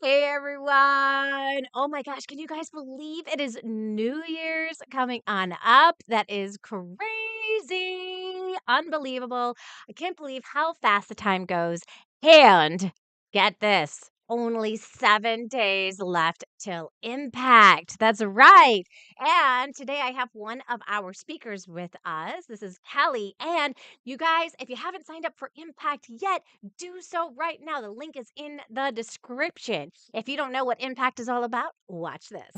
Hey everyone. Oh my gosh, can you guys believe it is New Year's coming on up? That is crazy. Unbelievable. I can't believe how fast the time goes. And get this, only 7 days left till Impact. That's right. And today I have one of our speakers with us. This is Kelly. And you guys, if you haven't signed up for Impact yet, do so right now. The link is in the description. If you don't know what Impact is all about, watch this.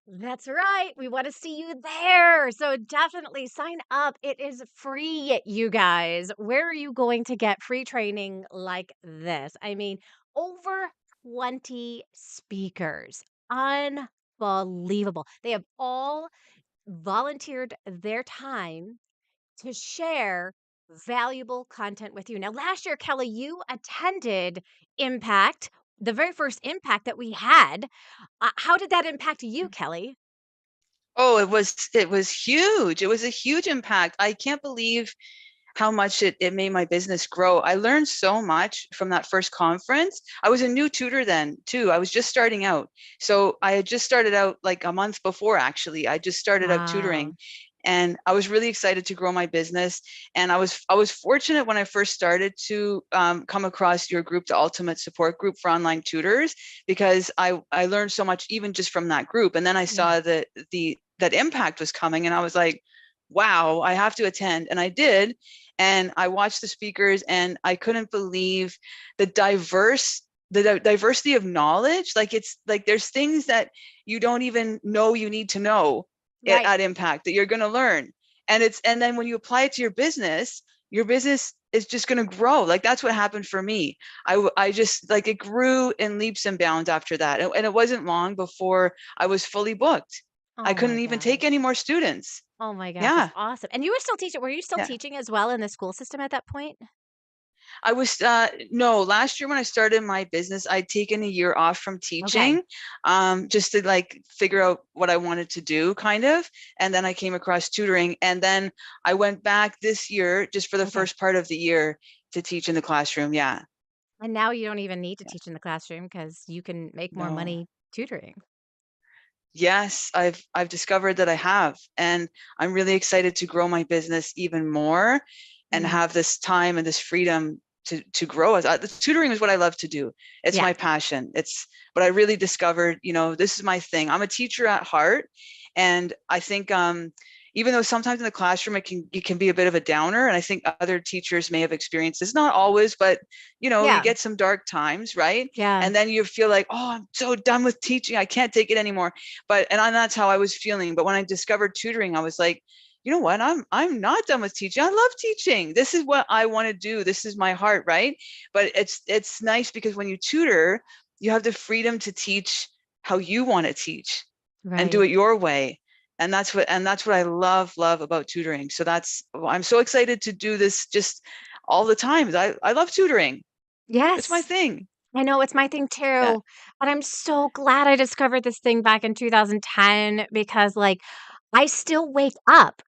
That's right. We want to see you there. So definitely sign up. It is free, you guys. Where are you going to get free training like this? I mean, over 20 speakers. Unbelievable. They have all volunteered their time to share valuable content with you. Now, last year, Kelly, you attended Impact, the very first Impact that we had. How did that impact you, Kelly? Oh, it was huge. It was a huge impact. I can't believe how much it made my business grow. I learned so much from that first conference. I was a new tutor then too. I was just starting out. So I had just started out like a month before actually. I just started out tutoring Wow. and I was really excited to grow my business. And I was fortunate when I first started to come across your group, the Ultimate Support Group for Online Tutors, because I learned so much even just from that group. And then I Yeah. saw that Impact was coming, and I was like, wow, I have to attend. And I did. And I watched the speakers and I couldn't believe the diversity of knowledge. Like it's like there's things that you don't even know you need to know Right. at Impact that you're going to learn. And then when you apply it to your business is just going to grow. Like that's what happened for me. I just like it grew in leaps and bounds after that. And it wasn't long before I was fully booked. I Oh my couldn't even take any gosh. more students. Oh my gosh, that's Yeah. awesome. And you were still teaching, were you still Yeah. teaching as well in the school system at that point? I was no, last year when I started my business, I'd taken a year off from Okay. teaching, just to like figure out what I wanted to do, kind of. And then I came across tutoring, and then I went back this year just for the Okay. first part of the year to teach in the classroom. Yeah. And now you don't even need to Yeah. teach in the classroom because you can make more No. money tutoring. Yes, I've discovered that I have, and I'm really excited to grow my business even more and Mm. have this time and this freedom to grow. As the tutoring is what I love to do. It's Yeah. my passion. It's what I really discovered, this is my thing. I'm a teacher at heart, and I think even though sometimes in the classroom it can be a bit of a downer, and I think other teachers may have experienced this, not always, but you Yeah. get some dark times, right? Yeah. And then you feel like, oh, I'm so done with teaching. I can't take it anymore. That's how I was feeling. But when I discovered tutoring, I was like, you know what? I'm not done with teaching. I love teaching. This is what I want to do. This is my heart, right? But it's nice because when you tutor, you have the freedom to teach how you want to teach and do Right. it your way. And that's what I love about tutoring. So I'm so excited to do this just all the time. I love tutoring. It's my Yes. thing. I know, it's my thing Yeah. too, but I'm so glad I discovered this thing back in 2010 because, like, I still wake up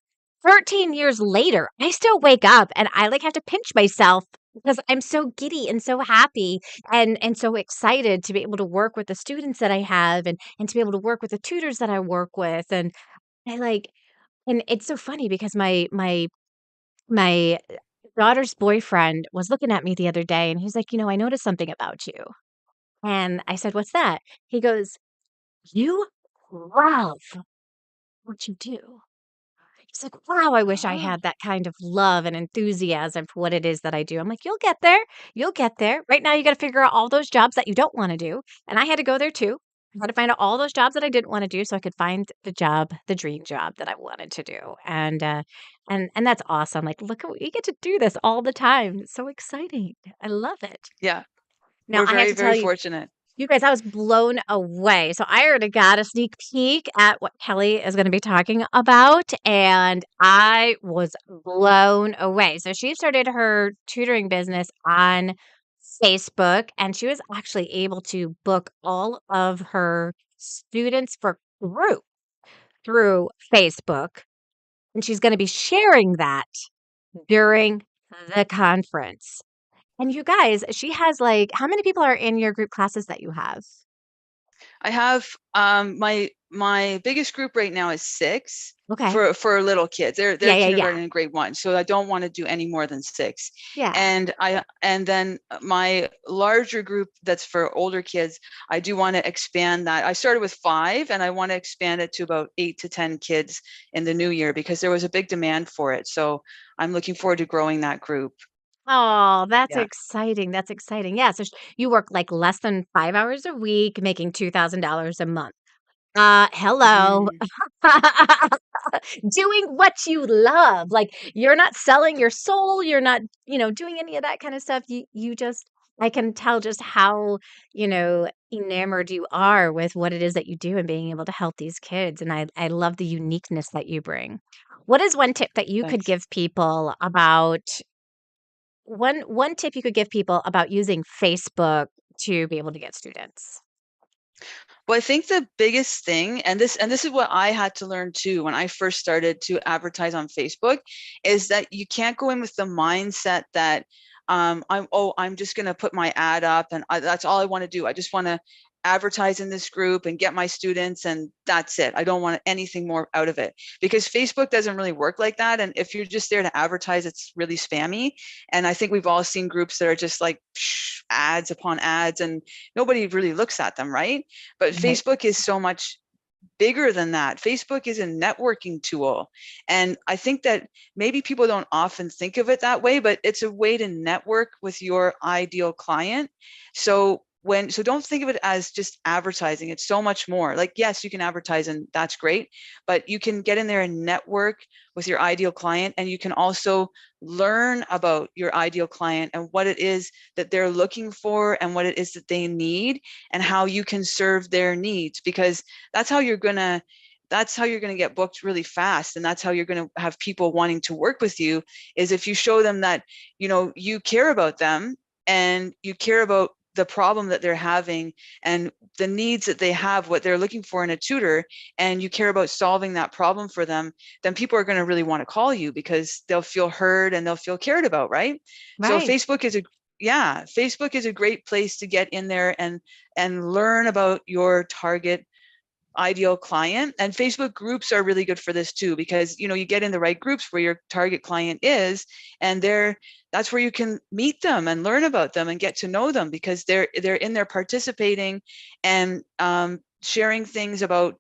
13 years later, I still wake up and I, like, have to pinch myself because I'm so giddy and so happy and so excited to be able to work with the students that I have and to be able to work with the tutors that I work with, and I, like and it's so funny because my daughter's boyfriend was looking at me the other day, and he's like, "You know, I noticed something about you." And I said, "What's that?" He goes, "You love what you do." He's like, "Wow, I wish I Ah. had that kind of love and enthusiasm for what it is that I do." I'm like, "You'll get there. You'll get there. Right now, you gotta figure out all those jobs that you don't wanna do." And I had to go there too. had to find out all those jobs that I didn't wanna do so I could find the job, the dream job that I wanted to do, and that's awesome, like, look, we get to do this all the time, it's so exciting. I love it. Yeah, Now we're I have very, to very tell you, fortunate. you guys, I was blown away. So I already got a sneak peek at what Kelly is gonna be talking about, and I was blown away. So she started her tutoring business on Facebook, and she was actually able to book all of her students for group through Facebook, and she's gonna be sharing that during the conference. And you guys, she has, like, how many people are in your group classes that you have? I have my biggest group right now is 6 Okay. for little kids. They're Yeah, yeah, yeah. kindergarten and grade 1, so I don't want to do any more than 6. Yeah. And then my larger group that's for older kids, I do want to expand that. I started with 5 and I want to expand it to about 8 to 10 kids in the new year because there was a big demand for it. So I'm looking forward to growing that group. Oh, that's Yeah. exciting, that's exciting. Yeah, so sh you work, like, less than 5 hours a week, making $2,000 a month. Hello. Mhm. Doing what you love, like, you're not selling your soul, you're not, doing any of that kinda stuff, you just I can tell just how, enamored you are with what it is that you do and being able to help these kids, and I love the uniqueness that you bring. What is one tip that you could Thanks. give people about one tip you could give people about using Facebook to be able to get students? Well, I think the biggest thing, and this is what I had to learn too when I first started to advertise on Facebook, is that you can't go in with the mindset that I'm just going to put my ad up and that's all I want to do. I just want to advertise in this group and get my students and that's it. I don't want anything more out of it because Facebook doesn't really work like that. And if you're just there to advertise, it's really spammy. And I think we've all seen groups that are just like ads upon ads and nobody really looks at them, right? But Right. Facebook is so much bigger than that. Facebook is a networking tool. And I think that maybe people don't often think of it that way, but it's a way to network with your ideal client. So don't think of it as just advertising. It's so much more. Like, yes, you can advertise and that's great, but you can get in there and network with your ideal client. And you can also learn about your ideal client and what it is that they're looking for and what it is that they need and how you can serve their needs because that's how you're going to get booked really fast, and that's how you're going to have people wanting to work with you is if you show them that you care about them and you care about the problem that they're having and the needs that they have, what they're looking for in a tutor, and you care about solving that problem for them, then people are going to really want to call you because they'll feel heard and they'll feel cared about, right? So Right. Facebook is a great place to get in there and learn about your target ideal client. And Facebook groups are really good for this too, because you get in the right groups where your target client is, and that's where you can meet them and learn about them and get to know them because they're in there participating and sharing things about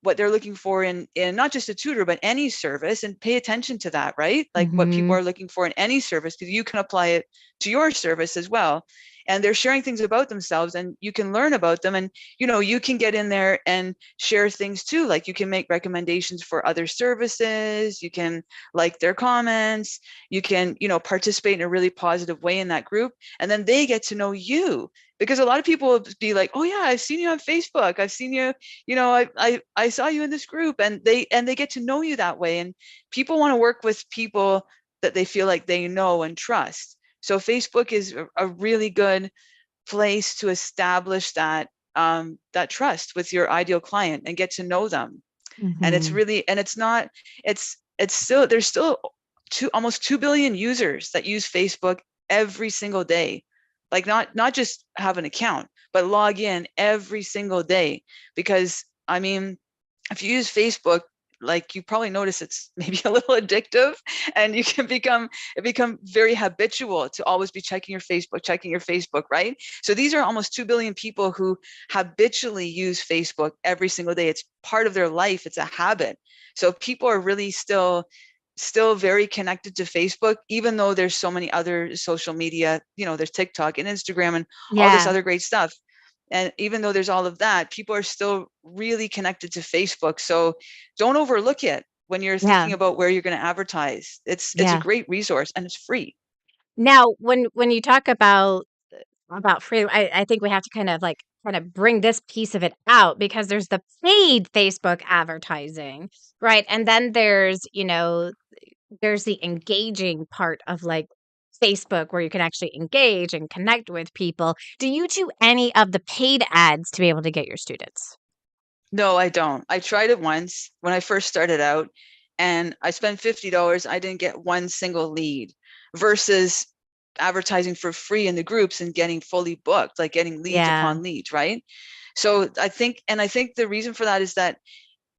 what they're looking for in not just a tutor but any service, and pay attention to that, right? Like what people Mhm. are looking for in any service because you can apply it to your service as well. And they're sharing things about themselves and you can learn about them, and you can get in there and share things too, like you can make recommendations for other services, you can like their comments, you can participate in a really positive way in that group, and then they get to know you because a lot of people will be like, oh yeah, I've seen you on Facebook, I've seen you, I saw you in this group, and they get to know you that way. And people want to work with people that they feel like they know and trust. So Facebook is a really good place to establish that trust with your ideal client and get to know them. And it's Mhm. really, and it's not, it's still, there's still almost 2 billion users that use Facebook every single day. Like not just have an account, but log in every single day. Because I mean, if you use Facebook, like you probably notice it's maybe a little addictive, and you can become very habitual to always be checking your Facebook, right? So these are almost 2 billion people who habitually use Facebook every single day. It's part of their life. It's a habit. So people are really still very connected to Facebook, even though there's so many other social media, there's TikTok and Instagram and all this Yeah. other great stuff. And even though there's all of that, people are still really connected to Facebook. So don't overlook it when you're Yeah. thinking about where you're going to advertise. It's a Yeah. great resource and it's free. Now, when you talk about free, I think we have to kind of bring this piece of it out because there's the paid Facebook advertising, right? And then there's the engaging part of like Facebook where you can actually engage and connect with people. Do you do any of the paid ads to be able to get your students? No, I don't. I tried it once when I first started out and I spent $50. I didn't get one single lead versus advertising for free in the groups and getting fully booked, like getting leads Yeah, upon leads, right? So I think the reason for that is that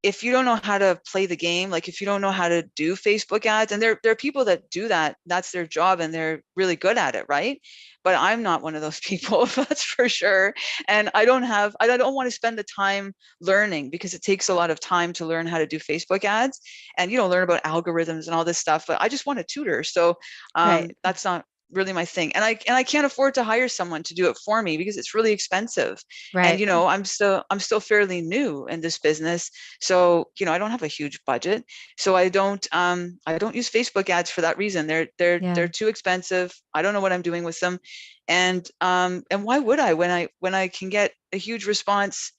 if you don't know how to play the game, like if you don't know how to do Facebook ads, and there are people that do that, that's their job and they're really good at it, right? But I'm not one of those people, that's for sure. And I don't want to spend the time learning because it takes a lot of time to learn how to do Facebook ads and learn about algorithms and all this stuff. But I just want to tutor. So right, that's not really my thing. And I can't afford to hire someone to do it for me because it's really expensive. And right, I'm still fairly new in this business, so, I don't have a huge budget. So I don't use Facebook ads for that reason. They're yeah, too expensive. I don't know what I'm doing with them. And why would I when I can get a huge response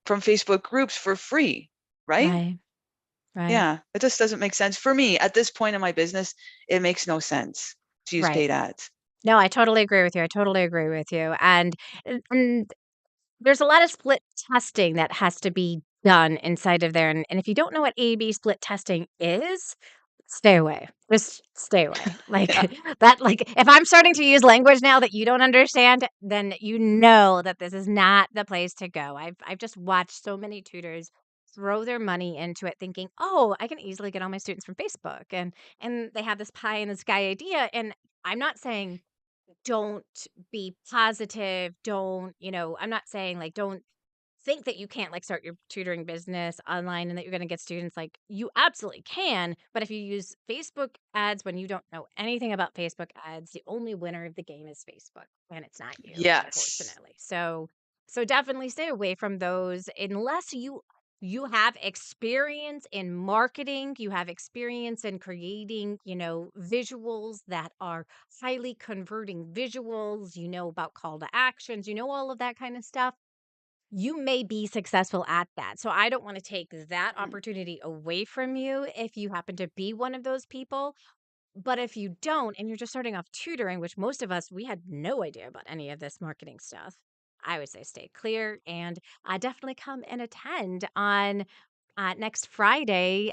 from Facebook groups for free, right? right, right, Yeah, it just doesn't make sense for me at this point in my business. It makes no sense to use right. paid ads. No, I totally agree with you. I totally agree with you. And there's a lot of split testing that has to be done inside of there. And if you don't know what A/B split testing is, stay away. Just stay away. Like Yeah. that, like if I'm starting to use language now that you don't understand, then you know that this is not the place to go. I've just watched so many tutors throw their money into it thinking, "Oh, I can easily get all my students from Facebook." And they have this pie in the sky idea. And I'm not saying don't be positive, I'm not saying like don't think that you can't like start your tutoring business online and that you're going to get students, like you absolutely can, but if you use Facebook ads when you don't know anything about Facebook ads, the only winner of the game is Facebook and it's not you, Yes. unfortunately. So definitely stay away from those unless you have experience in marketing, you have experience in creating, visuals that are highly converting visuals, you know about call to actions, you know all of that kind of stuff, you may be successful at that. So I don't want to take that Mm. opportunity away from you if you happen to be one of those people. But if you don't, and you're just starting off tutoring, which most of us, we had no idea about any of this marketing stuff, I would say stay clear and definitely come and attend on next Friday.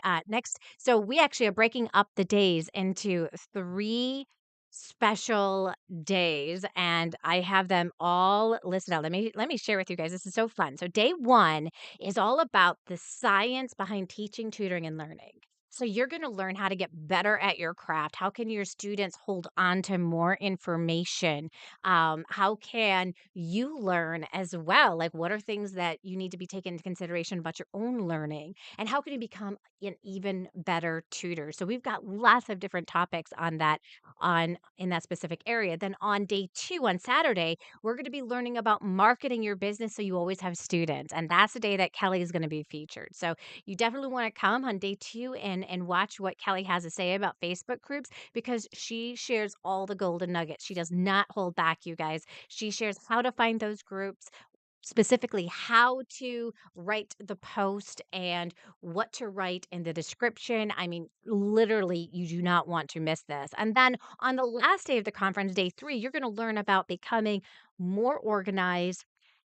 So we actually are breaking up the days into three special days, and I have them all listed out. Let me share with you guys. This is so fun. So day one is all about the science behind teaching, tutoring, and learning. So you're going to learn how to get better at your craft. How can your students hold on to more information? How can you learn as well? Like, what are things that you need to be taken into consideration about your own learning? And how can you become an even better tutor? So we've got lots of different topics on that on in that specific area. Then on day two, on Saturday, we're going to be learning about marketing your business so you always have students. And that's the day that Kelly is going to be featured. So you definitely want to come on day two and watch what Kelly has to say about Facebook groups because she shares all the golden nuggets. She does not hold back, you guys. She shares how to find those groups, specifically how to write the post and what to write in the description. I mean, literally, you do not want to miss this. And then on the last day of the conference, day three, you're going to learn about becoming more organized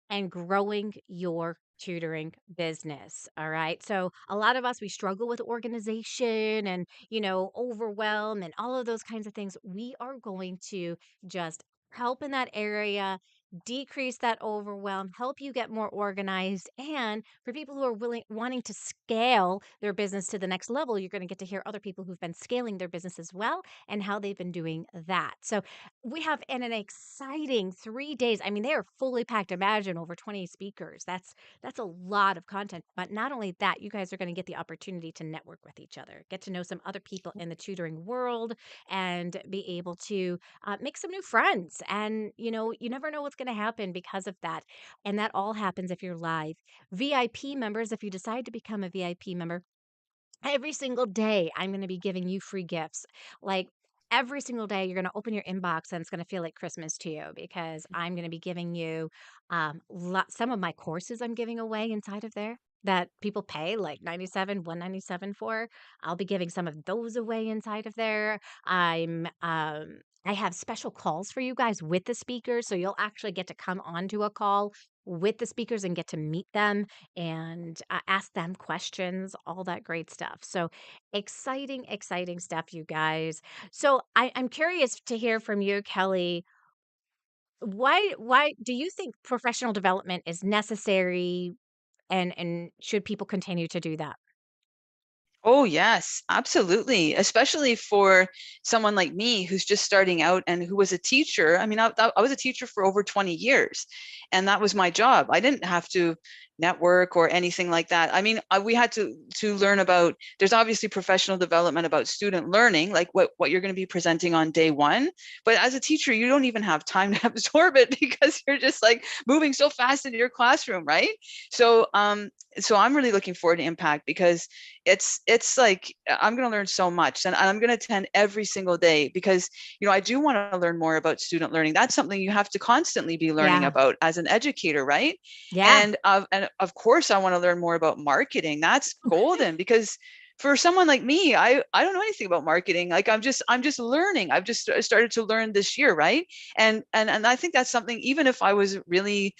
and growing your tutoring business. All right. So, a lot of us, we struggle with organization and, overwhelm and all of those kinds of things. We are going to just help in that area, decrease that overwhelm, help you get more organized. And for people who are wanting to scale their business to the next level, you're going to get to hear other people who've been scaling their business as well and how they've been doing that. So, we have an exciting 3 days. I mean, they are fully packed. Imagine over 20 speakers. That's a lot of content. But not only that, you guys are going to get the opportunity to network with each other, get to know some other people in the tutoring world, and be able to make some new friends. And you never know what's gonna happen because of that, and that all happens if you're live. VIP members, if you decide to become a VIP member, every single day, I'm gonna be giving you free gifts. Like, every single day, you're gonna open your inbox, and it's gonna feel like Christmas to you because I'm gonna be giving you, some of my courses I'm giving away inside of there that people pay, like 97, 197 for. I'll be giving some of those away inside of there. I have special calls for you guys with the speakers, so you'll actually get to come onto a call with the speakers and get to meet them and ask them questions, all that great stuff. So exciting, exciting stuff, you guys. So I'm curious to hear from you, Kelly. Why do you think professional development is necessary and should people continue to do that? Oh, yes, absolutely. Especially for someone like me who's just starting out and who was a teacher. I mean, I was a teacher for over 20 years, and that was my job. I didn't have to network or anything like that. I mean, we had to learn about, there's obviously professional development about student learning, like what you're going to be presenting on day one. But as a teacher, you don't even have time to absorb it because you're just like moving so fast into your classroom, right? So, so I'm really looking forward to Impact because it's like I'm going to learn so much, and I'm going to attend every single day because I do want to learn more about student learning. That's something you have to constantly be learning Yeah. about as an educator, right? Yeah. And of course I want to learn more about marketing. That's golden because for someone like me, I don't know anything about marketing. Like I'm just learning. I've just started to learn this year, right? And I think that's something, even if I was really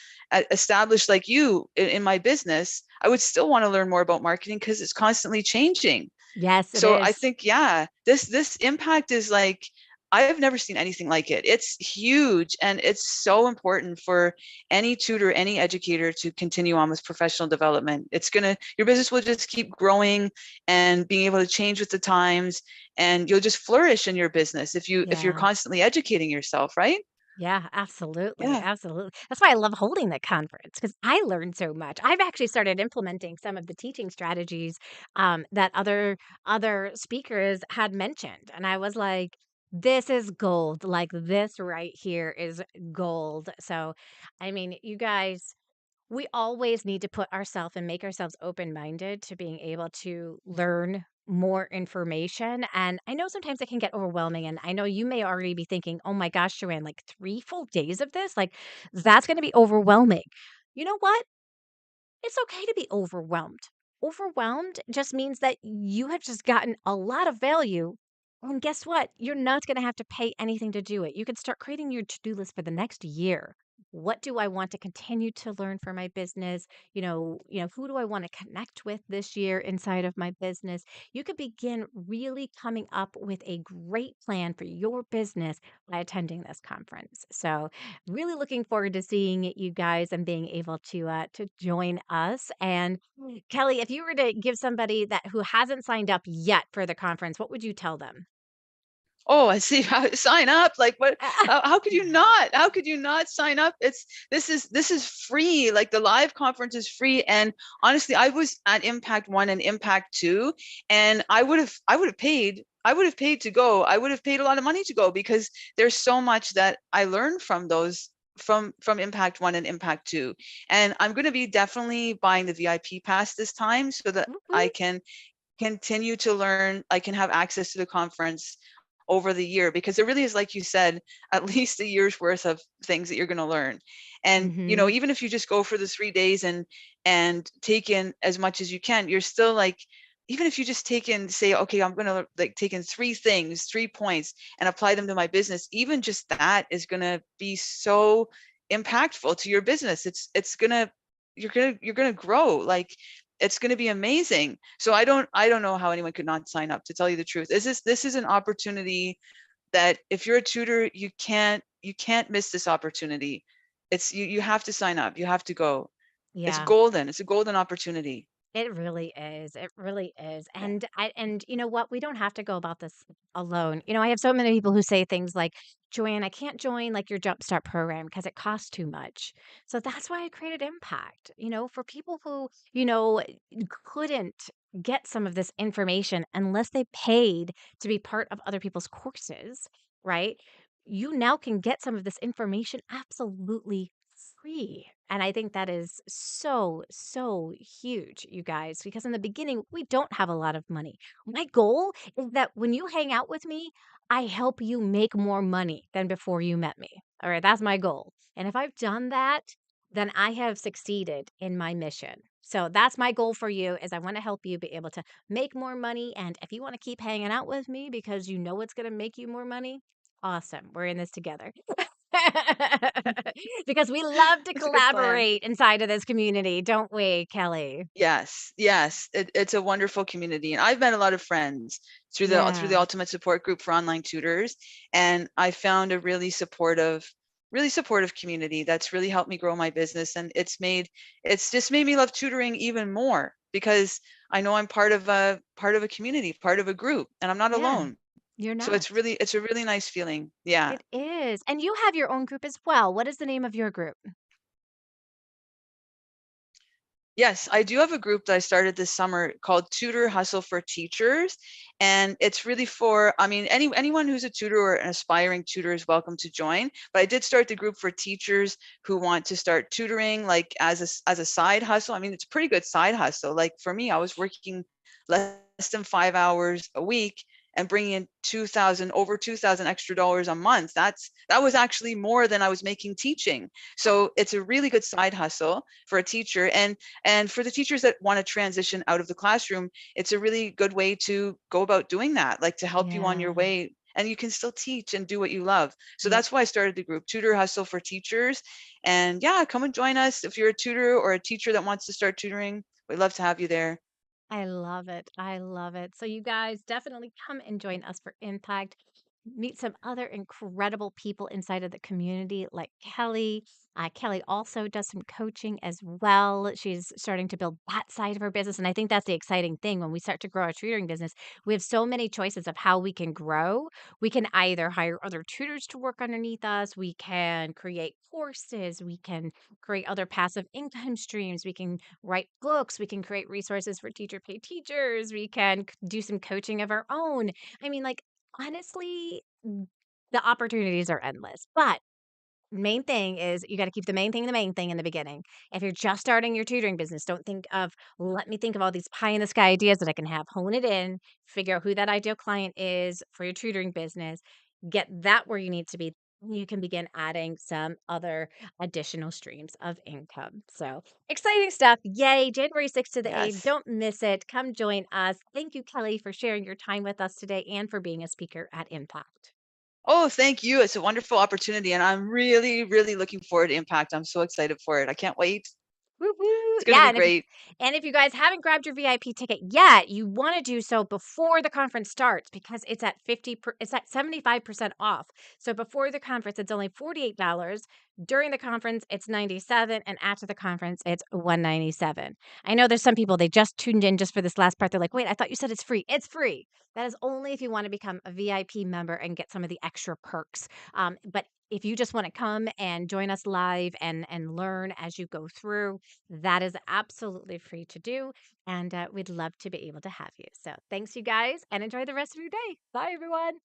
established like you in my business, I would still want to learn more about marketing because it's constantly changing. Yes, it So I is. think, yeah, this Impact is like, I've never seen anything like it. It's huge, and it's so important for any tutor, any educator to continue on with professional development. Your business will just keep growing and being able to change with the times, and you'll just flourish in your business if you're Yeah. constantly educating yourself, right? Yeah, absolutely, Yeah. absolutely. That's why I love holding the conference because I learned so much. I've actually started implementing some of the teaching strategies that other speakers had mentioned, and I was like, "This is gold! Like this right here is gold." So, I mean, you guys, we always need to put ourselves and make ourselves open-minded to being able to learn more information, and I know sometimes it can get overwhelming, and I know you may already be thinking, "Oh my gosh, Joanne, like 3 full days of this? Like, that's gonna be overwhelming." You know what? It's okay to be overwhelmed. Overwhelmed just means that you have just gotten a lot of value. And guess what? You're not going to have to pay anything to do it. You can start creating your to do list for the next year. What do I want to continue to learn for my business? Who do I want to connect with this year inside of my business? You could begin really coming up with a great plan for your business by attending this conference. So, really looking forward to seeing you guys and being able to join us. And Kelly, if you were to give somebody that who hasn't signed up yet for the conference, what would you tell them? Oh, I see. How sign up? Like what? How could you not? How could you not sign up? This is free. Like the live conference is free. And honestly, I was at Impact One and Impact Two, and I would have paid to go. I would have paid a lot of money to go because there's so much that I learned from those from Impact One and Impact Two. And I'm going to be definitely buying the VIP pass this time so that Whoop, I whoop. can continue to learn. I can have access to the conference over the year because there really is, like you said, at least a year's worth of things that you're going to learn. And Mhm. even if you just go for the 3 days and take in as much as you can, you're still like, even if you just take in, say, okay, I'm going to like take in 3 things, 3 points, and apply them to my business, even just that is going to be so impactful to your business. It's going to you're going to grow. Like, it's going to be amazing. So I don't know how anyone could not sign up, to tell you the truth. This is an opportunity that if you're a tutor, you can't miss this opportunity. You have to sign up. You have to go. It's Yeah. golden. It's a golden opportunity. It really is. It really is. Yeah. And you know what? We don't have to go about this alone. I have so many people who say things like, "Joanne, I can't join like your Jumpstart program because it costs too much." So that's why I created Impact. For people who, couldn't get some of this information unless they paid to be part of other people's courses, right? you now can get some of this information absolutely free. And I think that is so, so huge, you guys, because in the beginning, we don't have a lot of money. My goal is that when you hang out with me, I help you make more money than before you met me. All right, that's my goal. And if I've done that, then I have succeeded in my mission. So that's my goal for you is I want to help you be able to make more money. And if you want to keep hanging out with me because you know it's going to make you more money, awesome. We're in this together. Because we love to That's a good plan. collaborate inside of this community, don't we, Kelly? Yes, yes, it's a wonderful community, and I've met a lot of friends through the Yeah. Ultimate Support Group for Online Tutors, and I found a really supportive community that's really helped me grow my business, and it's just made me love tutoring even more because I know I'm part of a community, part of a group, and I'm not Yeah. alone. You're So not. it's a really nice feeling. Yeah. It is. And you have your own group as well. What is the name of your group? Yes, I do have a group that I started this summer called Tutor Hustle for Teachers. And it's really for, I mean, anyone who's a tutor or an aspiring tutor is welcome to join. But I did start the group for teachers who want to start tutoring like as a side hustle. I mean, it's a pretty good side hustle. Like for me, I was working less than 5 hours a week and bringing in 2000 over 2000 extra dollars a month. That was actually more than I was making teaching. So it's a really good side hustle for a teacher. And for the teachers that want to transition out of the classroom, it's a really good way to go about doing that, like to help you on your Yeah. way. And you can still teach and do what you love. So Yeah. that's why I started the group, Tutor Hustle for Teachers. And yeah, come and join us if you're a tutor or a teacher that wants to start tutoring. We'd love to have you there. I love it. I love it. So you guys definitely come and join us for Impact. Meet some other incredible people inside of the community like Kelly. Kelly also does some coaching as well. She's starting to build that side of her business. And I think that's the exciting thing when we start to grow our tutoring business. We have so many choices of how we can grow. We can either hire other tutors to work underneath us, we can create courses, we can create other passive income streams, we can write books, we can create resources for teacher pay teachers, we can do some coaching of our own. I mean, like, honestly, the opportunities are endless, but main thing is you gotta keep the main thing in the beginning. If you're just starting your tutoring business, don't think of, "Let me think of all these pie in the sky ideas that I can have." Hone it in, figure out who that ideal client is for your tutoring business, get that where you need to be. You can begin adding some other additional streams of income. So, exciting stuff. Yay, January 6th to the 8th. Yes. Don't miss it. Come join us. Thank you, Kelly, for sharing your time with us today and for being a speaker at Impact. Oh, thank you. It's a wonderful opportunity. And I'm really, really looking forward to Impact. I'm so excited for it. I can't wait. Woo woo. It's going to Yeah, be great. and if you guys haven't grabbed your VIP ticket yet, you want to do so before the conference starts because it's at 75% off. So before the conference it's only $48. During the conference it's 97 and after the conference it's 197. I know there's some people they just tuned in just for this last part. They're like, "Wait, I thought you said it's free." It's free. That is only if you want to become a VIP member and get some of the extra perks. But if you just want to come and join us live and learn as you go through, that is absolutely free to do, and we'd love to be able to have you. So thanks, you guys, and enjoy the rest of your day. Bye, everyone.